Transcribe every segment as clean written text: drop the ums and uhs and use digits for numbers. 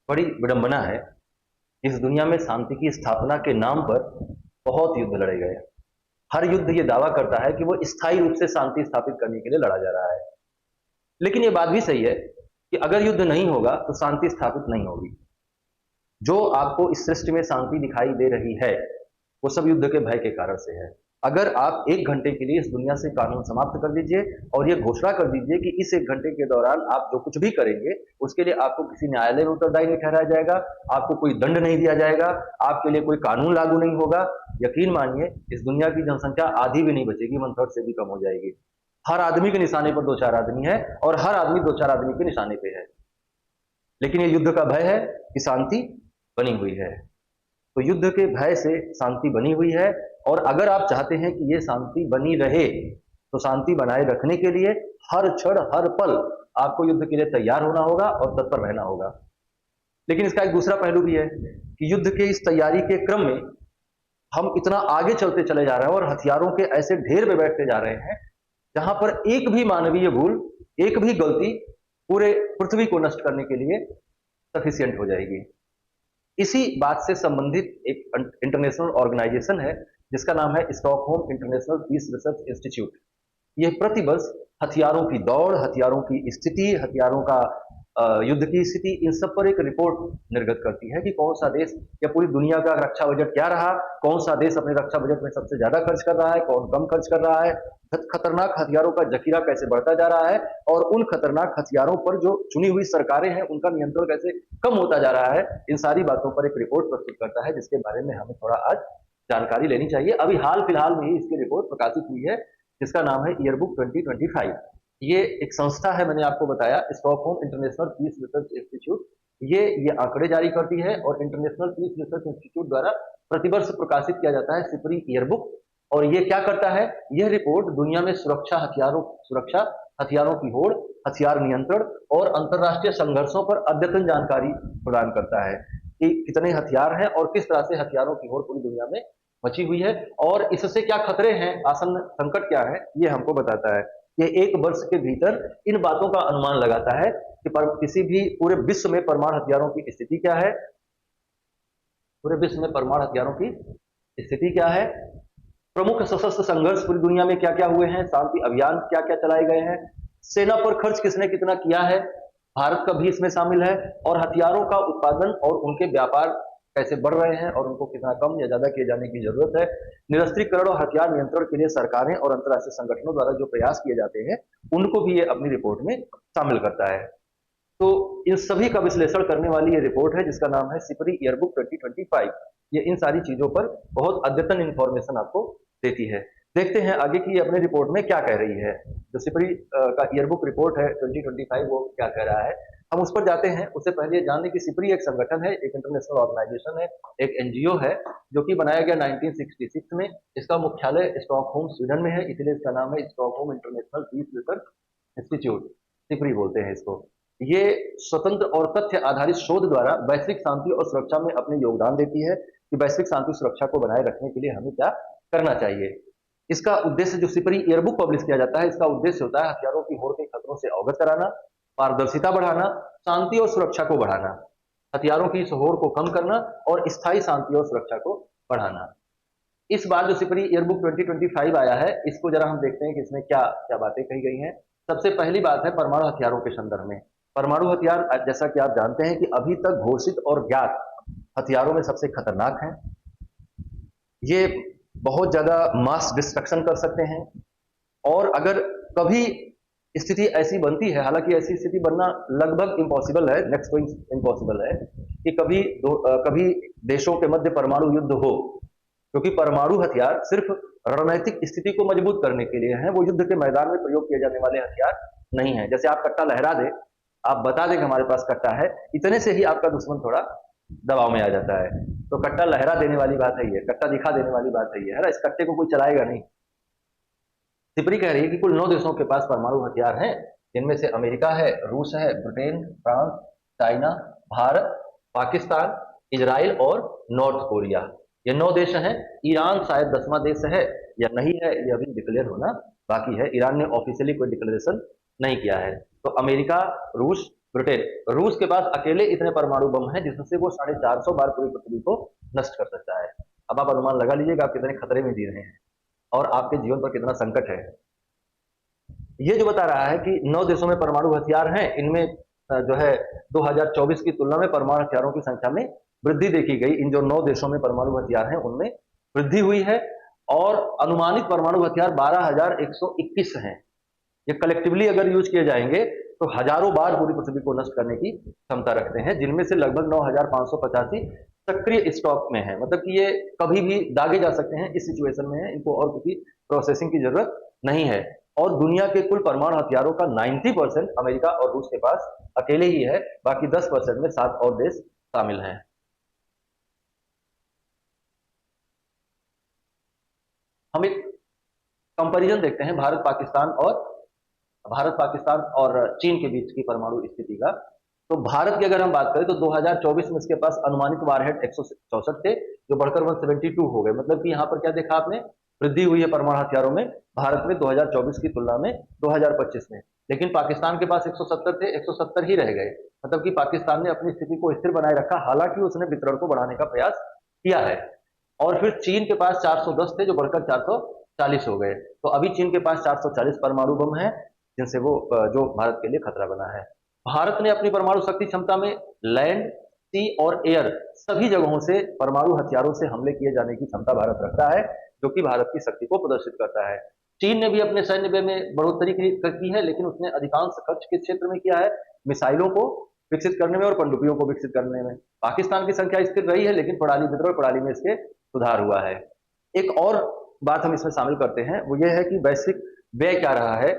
बड़ी विडंबना है। इस दुनिया में शांति की स्थापना के नाम पर बहुत युद्ध लड़े गए। हर युद्ध ये दावा करता है कि वो स्थायी रूप से शांति स्थापित करने के लिए लड़ा जा रहा है। लेकिन ये बात भी सही है कि अगर युद्ध नहीं होगा तो शांति स्थापित नहीं होगी। जो आपको इस सृष्टि में शांति दिखाई दे रही है वो सब युद्ध के भय के कारण से है। अगर आप 1 घंटे के लिए इस दुनिया से कानून समाप्त कर दीजिए और ये घोषणा कर दीजिए कि इस 1 घंटे के दौरान आप जो कुछ भी करेंगे उसके लिए आपको किसी न्यायालय में उत्तरदायी नहीं ठहराया जाएगा, आपको कोई दंड नहीं दिया जाएगा, आपके लिए कोई कानून लागू नहीं होगा, यकीन मानिए इस दुनिया की जनसंख्या आधी भी नहीं बचेगी, 1/3 से भी कम हो जाएगी। हर आदमी के निशाने पर 2-4 आदमी है और हर आदमी 2-4 आदमी के निशाने पे है। लेकिन ये युद्ध का भय है कि शांति बनी हुई है। तो युद्ध के भय से शांति बनी हुई है और अगर आप चाहते हैं कि ये शांति बनी रहे तो शांति बनाए रखने के लिए हर क्षण हर पल आपको युद्ध के लिए तैयार होना होगा और तत्पर रहना होगा। लेकिन इसका एक दूसरा पहलू भी है कि युद्ध के इस तैयारी के क्रम में हम इतना आगे चलते चले जा रहे हैं और हथियारों के ऐसे ढेर में बैठते जा रहे हैं जहां पर एक भी मानवीय भूल, एक भी गलती पूरे पृथ्वी को नष्ट करने के लिए सफिशियंट हो जाएगी। इसी बात से संबंधित एक इंटरनेशनल ऑर्गेनाइजेशन है जिसका नाम है Stockholm International Peace Research Institute. यह प्रतिवर्ष हथियारों की दौड़, हथियारों की स्थिति, हथियारों का युद्ध की स्थिति, इन सब पर एक रिपोर्ट निर्गत करती है कि कौन सा देश या पूरी दुनिया का रक्षा बजट क्या रहा, कौन सा देश अपने रक्षा बजट में सबसे ज्यादा खर्च कर रहा है, कौन कम खर्च कर रहा है, खतरनाक हथियारों का जखीरा कैसे बढ़ता जा रहा है और उन खतरनाक हथियारों पर जो चुनी हुई सरकारें हैं उनका नियंत्रण कैसे कम होता जा रहा है। इन सारी बातों पर एक रिपोर्ट प्रस्तुत करता है जिसके बारे में हमें थोड़ा आज जानकारी लेनी चाहिए। अभी हाल फिलहाल में ही इसकी रिपोर्ट प्रकाशित हुई है जिसका नाम है ईयरबुक 2025। ये एक संस्था है, मैंने आपको बताया, Stockholm International Peace Research Institute. ये आंकड़े जारी करती है और इंटरनेशनल पीस रिसर्च इंस्टीट्यूट द्वारा प्रतिवर्ष प्रकाशित किया जाता है सिपरी ईयरबुक। और ये क्या करता है, यह रिपोर्ट दुनिया में सुरक्षा, हथियारों की होड़, हथियार नियंत्रण और अंतरराष्ट्रीय संघर्षों पर अद्यतन जानकारी प्रदान करता है कि कितने हथियार हैं और किस तरह से हथियारों की होड़ पूरी दुनिया में मची हुई है और इससे क्या खतरे हैं, आसन्न संकट क्या है, ये हमको बताता है। ये 1 वर्ष के भीतर इन बातों का अनुमान लगाता है कि किसी भी पूरे विश्व में परमाणु हथियारों की स्थिति क्या है, पूरे विश्व में परमाणु हथियारों की स्थिति क्या है, प्रमुख सशस्त्र संघर्ष पूरी दुनिया में क्या क्या हुए हैं, शांति अभियान क्या क्या चलाए गए हैं, सेना पर खर्च किसने कितना किया है, भारत का भी इसमें शामिल है, और हथियारों का उत्पादन और उनके व्यापार कैसे बढ़ रहे हैं और उनको कितना कम या ज्यादा किए जाने की जरूरत है, निरस्त्रीकरण और हथियार नियंत्रण के लिए सरकारें और अंतर्राष्ट्रीय संगठनों द्वारा जो प्रयास किए जाते हैं उनको भी ये अपनी रिपोर्ट में शामिल करता है। तो इन सभी का विश्लेषण करने वाली ये रिपोर्ट है जिसका नाम है सिपरी ईयरबुक 2025। ये इन सारी चीजों पर बहुत अद्यतन इंफॉर्मेशन आपको देती है। देखते हैं आगे की अपने रिपोर्ट में क्या कह रही है। जो सिपरी का ईयरबुक रिपोर्ट है 2025 वो क्या कह रहा है, हम उस पर जाते हैं। उससे पहले जान लें कि सिपरी एक संगठन है, एक इंटरनेशनल ऑर्गेनाइजेशन है, एक एनजीओ है जो कि बनाया गया 1966 में। इसका मुख्यालय स्टॉकहोम स्वीडन में है, इसलिए इसका नाम है Stockholm International Peace Research Institute, SIPRI बोलते हैं इसको। ये स्वतंत्र और तथ्य आधारित शोध द्वारा वैश्विक शांति और सुरक्षा में अपने योगदान देती है कि वैश्विक शांति सुरक्षा को बनाए रखने के लिए हमें क्या करना चाहिए। इसका उद्देश्य, जो सिपरी ईयरबुक पब्लिश किया जाता है, इसका उद्देश्य होता है हथियारों की होड़ के खतरों से अवगत कराना, पारदर्शिता बढ़ाना, शांति और सुरक्षा को बढ़ाना, हथियारों की इस होड़ को कम करना और स्थायी शांति और सुरक्षा को बढ़ाना। इस बार जो सिपरी ईयरबुक 2025 आया है, इसको जरा हम देखते हैं कि इसमें क्या क्या बातें कही गई हैं। सबसे पहली बात है परमाणु हथियारों के संदर्भ में। परमाणु हथियार, जैसा कि आप जानते हैं कि अभी तक घोषित और ज्ञात हथियारों में सबसे खतरनाक हैं। ये बहुत ज्यादा मास डिस्ट्रक्शन कर सकते हैं और अगर कभी स्थिति ऐसी बनती है, हालांकि ऐसी स्थिति बनना लगभग इम्पॉसिबल है, नेक्स्ट टू इम्पॉसिबल है कि कभी देशों के मध्य परमाणु युद्ध हो, क्योंकि परमाणु हथियार सिर्फ रणनीतिक स्थिति को मजबूत करने के लिए हैं, वो युद्ध के मैदान में प्रयोग किए जाने वाले हथियार नहीं है। जैसे आप कट्टा लहरा दे, आप बता दें कि हमारे पास कट्टा है, इतने से ही आपका दुश्मन थोड़ा दबाव में आ जाता है। तो कट्टा लहरा देने वाली बात है ये, कट्टा दिखा देने वाली बात है ये, है ना। इस कट्टे को कोई चलाएगा नहीं। सिपरी कह रही है कि कुल 9 देशों के पास परमाणु हथियार हैं, जिनमें से अमेरिका है, रूस है, Britain, France, China, Bharat, Pakistan, Israel और नॉर्थ कोरिया। ये 9 देश हैं। ईरान शायद 10वां देश है या नहीं है, ये अभी डिक्लेयर होना बाकी है। ईरान ने ऑफिशियली कोई डिक्लेरेशन नहीं किया है। तो अमेरिका, रूस, ब्रिटेन। रूस के पास अकेले इतने परमाणु बम हैं जिससे वो 450 बार पूरी पृथ्वी को नष्ट कर सकता है। अब आप अनुमान लगा लीजिएगा आप कितने खतरे में जी रहे हैं और आपके जीवन पर कितना संकट है। ये जो बता रहा है कि 9 देशों में परमाणु हथियार हैं, इनमें जो है 2024 की तुलना में परमाणु हथियारों की संख्या में वृद्धि देखी गई। इन जो 9 देशों में परमाणु हथियार हैं उनमें वृद्धि हुई है और अनुमानित परमाणु हथियार 12,121 हैं। ये कलेक्टिवली अगर यूज किए जाएंगे तो हजारों बार पूरी पृथ्वी को नष्ट करने की क्षमता रखते हैं, जिनमें से लगभग 9,585 सक्रिय स्टॉक में है। मतलब कि ये कभी भी दागे जा सकते हैं, इस सिचुएशन में है, इनको और किसी प्रोसेसिंग की जरूरत नहीं है। और दुनिया के कुल परमाणु हथियारों का 90% अमेरिका और रूस के पास अकेले ही है, बाकी 10% में 7 और देश शामिल हैं। हम एक कंपैरिजन देखते हैं भारत पाकिस्तान और चीन के बीच की परमाणु स्थिति का। तो भारत की अगर हम बात करें तो 2024 में इसके पास अनुमानित वारहेड 164 थे, जो बढ़कर 172 हो गए। मतलब कि यहाँ पर क्या देखा आपने, वृद्धि हुई है परमाणु हथियारों में भारत में 2024 की तुलना में 2025 में। लेकिन पाकिस्तान के पास 170 थे, 170 ही रह गए। मतलब कि पाकिस्तान ने अपनी स्थिति को स्थिर बनाए रखा, हालांकि उसने वितरण को बढ़ाने का प्रयास किया है। और फिर चीन के पास 410 थे, जो बढ़कर 440 हो गए। तो अभी चीन के पास 440 परमाणु बम है, जिनसे वो जो भारत के लिए खतरा बना है। भारत ने अपनी परमाणु शक्ति क्षमता में लैंड, सी और एयर सभी जगहों से परमाणु हथियारों से हमले किए जाने की क्षमता भारत रखता है, जो कि भारत की शक्ति को प्रदर्शित करता है। चीन ने भी अपने सैन्य व्यय में बढ़ोतरी की है, लेकिन उसने अधिकांश खर्च किस क्षेत्र में किया है, मिसाइलों को विकसित करने में और पनडुब्बियों को विकसित करने में। पाकिस्तान की संख्या स्थिर रही है, लेकिन प्रणाली वितरण प्रणाली में इसके सुधार हुआ है। एक और बात हम इसमें शामिल करते हैं, वो ये है कि वैश्विक व्यय क्या रहा है,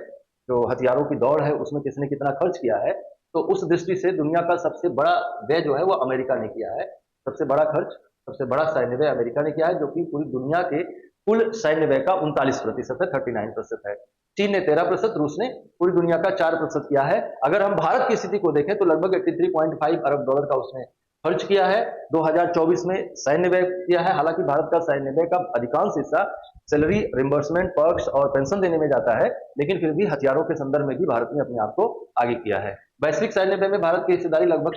जो हथियारों की दौड़ है उसमें किसने कितना खर्च किया है। तो उस दृष्टि से दुनिया का सबसे बड़ा व्यय जो है वो अमेरिका ने किया है। सबसे बड़ा खर्च, सबसे बड़ा सैन्य व्यय अमेरिका ने किया है, जो कि पूरी दुनिया के कुल सैन्य व्यय का 39% है, 39% है। चीन ने 13%, रूस ने पूरी दुनिया का 4% किया है। अगर हम भारत की स्थिति को देखें तो लगभग 83.5 अरब डॉलर का उसने खर्च किया है 2024 में सैन्य व्यय किया है। हालांकि भारत का सैन्य व्यय का अधिकांश हिस्सा सैलरी, रिम्बर्समेंट, पर्क्स और पेंशन देने में जाता है, लेकिन फिर भी हथियारों के संदर्भ में भी भारत ने अपने आप को आगे किया है। वैश्विक सैन्य व्यय में भारत की हिस्सेदारी लगभग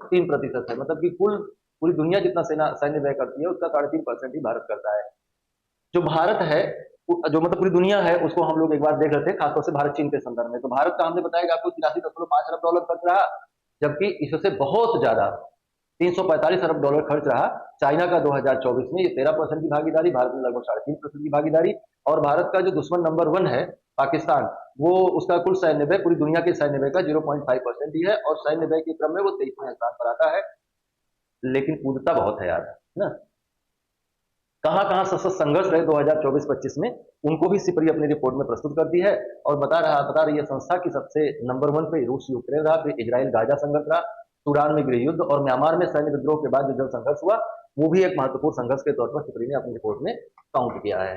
3.5% है। मतलब कि कुल पूरी दुनिया जितना सेना सैन्य व्यय करती है उसका 3.5% ही भारत करता है। जो भारत है, जो मतलब पूरी दुनिया है, उसको हम लोग एक बार देख रहे थे, खासतौर से भारत चीन के संदर्भ में। तो भारत का हमने बताया कि आपको 83.5 अरब डॉलर खर्च रहा, जबकि इससे बहुत ज्यादा 345 अरब डॉलर खर्च रहा चाइना का 2024 में। ये 13% की भागीदारी, भारत में लगभग 3.5% की भागीदारी। और भारत का जो दुश्मन नंबर 1 है पाकिस्तान, वो उसका कुल सैन्य व्यय पूरी दुनिया के सैन्य व्यय का 0.5% ही है, और सैन्य व्यय के क्रम में वो 23वें स्थान पर आता है। लेकिन कूदता बहुत है यार, ना। कहां कहां सशस्त्र संघर्ष रहे 2024-25 में, उनको भी सिपरी अपनी रिपोर्ट में प्रस्तुत करती है और बता रही है संस्था की सबसे नंबर 1 पे रूस यूक्रेन रहा, फिर इजराइल गाजा संघर्ष रहा, सूडान में गृह युद्ध, और म्यांमार में सैन्य विद्रोह के बाद जो जल संघर्ष हुआ वो भी एक महत्वपूर्ण संघर्ष के तौर पर सिपरी ने अपनी रिपोर्ट में काउंट किया है।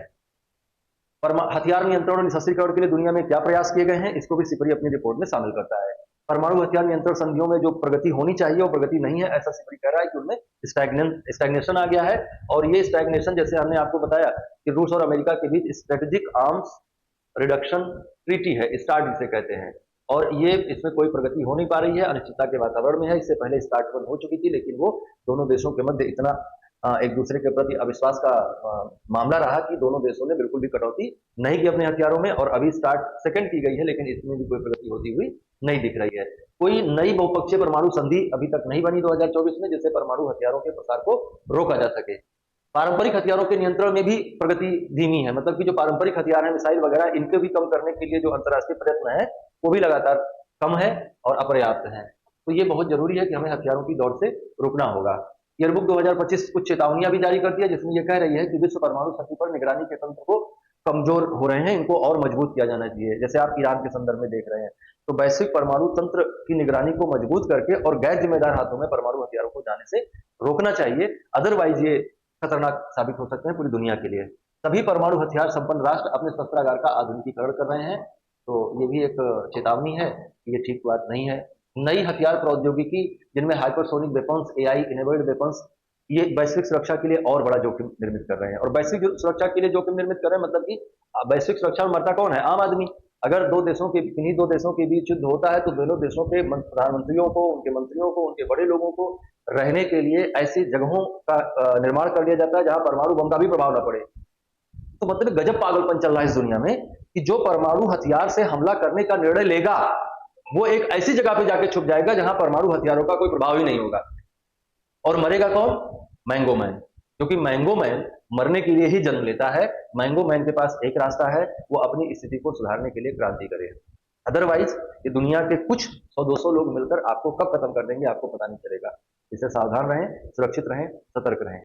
हथियार नियंत्रण और निशस्त्रीकरण के लिए दुनिया में क्या प्रयास किए गए हैं, इसको भी सिपरी अपनी रिपोर्ट में शामिल करता है। परमाणु हथियार नियंत्रण संधियों में जो प्रगति होनी चाहिए वो प्रगति नहीं है, ऐसा सिपरी कह रहा है कि उनमें स्टैग्नेशन आ गया है। और ये स्टैग्नेशन, जैसे हमने आपको बताया कि रूस और अमेरिका के बीच स्ट्रेटेजिक आर्म्स रिडक्शन ट्रीटी है, स्टार्ट जिसे कहते हैं, और ये इसमें कोई प्रगति हो नहीं पा रही है, अनिश्चितता के वातावरण में है। इससे पहले स्टार्ट हो चुकी थी, लेकिन वो दोनों देशों के मध्य इतना एक दूसरे के प्रति अविश्वास का मामला रहा कि दोनों देशों ने बिल्कुल भी कटौती नहीं की अपने हथियारों में। और अभी स्टार्ट सेकंड की गई है, लेकिन इसमें भी कोई प्रगति होती हुई नहीं दिख रही है। कोई नई बहुपक्षीय परमाणु संधि अभी तक नहीं बनी 2024 में, जिससे परमाणु हथियारों के प्रसार को रोका जा सके। पारंपरिक हथियारों के नियंत्रण में भी प्रगति धीमी है। मतलब कि जो पारंपरिक हथियार है, मिसाइल वगैरह, इनके भी कम करने के लिए जो अंतर्राष्ट्रीय प्रयत्न है वो भी लगातार कम है और अपर्याप्त है। तो ये बहुत जरूरी है कि हमें हथियारों की दौड़ से रुकना होगा। ईयरबुक 2025 कुछ चेतावनियां भी जारी करती है, जिसमें यह कह रही है कि विश्व परमाणु शक्ति पर निगरानी के तंत्र को कमजोर हो रहे हैं, इनको और मजबूत किया जाना चाहिए। जैसे आप ईरान के संदर्भ में देख रहे हैं, तो वैश्विक परमाणु तंत्र की निगरानी को मजबूत करके और गैर जिम्मेदार हाथों में परमाणु हथियारों को जाने से रोकना चाहिए, अदरवाइज ये खतरनाक साबित हो सकते हैं पूरी दुनिया के लिए। सभी परमाणु हथियार संपन्न राष्ट्र अपने शस्त्रागार का आधुनिकीकरण कर रहे हैं, तो ये भी एक चेतावनी है कि ये ठीक बात नहीं है। नई हथियार प्रौद्योगिकी, जिनमें hypersonic weapons, AI enabled weapons, ये वैश्विक सुरक्षा के लिए और बड़ा जोखिम निर्मित कर रहे हैं। और वैश्विक सुरक्षा के लिए जोखिम निर्मित कर रहे हैं, मतलब कि वैश्विक सुरक्षा में मरता कौन है? आम आदमी। अगर दो देशों के किन्हीं दो देशों के बीच युद्ध होता है तो दोनों देशों के प्रधानमंत्रियों को, उनके मंत्रियों को, उनके बड़े लोगों को रहने के लिए ऐसी जगहों का निर्माण कर लिया जाता है जहां परमाणु बम का भी प्रभाव न पड़े। तो मतलब गजब पागलपन चल रहा है इस दुनिया में कि जो परमाणु हथियार से हमला करने का निर्णय लेगा वो एक ऐसी जगह पे जाके छुप जाएगा जहां परमाणु हथियारों का कोई प्रभाव ही नहीं होगा। और मरेगा कौन? Mango man. क्योंकि मैंगो मैन मरने के लिए ही जन्म लेता है। मैंगो मैन के पास एक रास्ता है, वो अपनी स्थिति को सुधारने के लिए क्रांति करे। अदरवाइज ये दुनिया के कुछ 100-200 लोग मिलकर आपको कब खत्म कर देंगे आपको पता नहीं चलेगा। इससे सावधान रहें, सुरक्षित रहें, सतर्क रहें।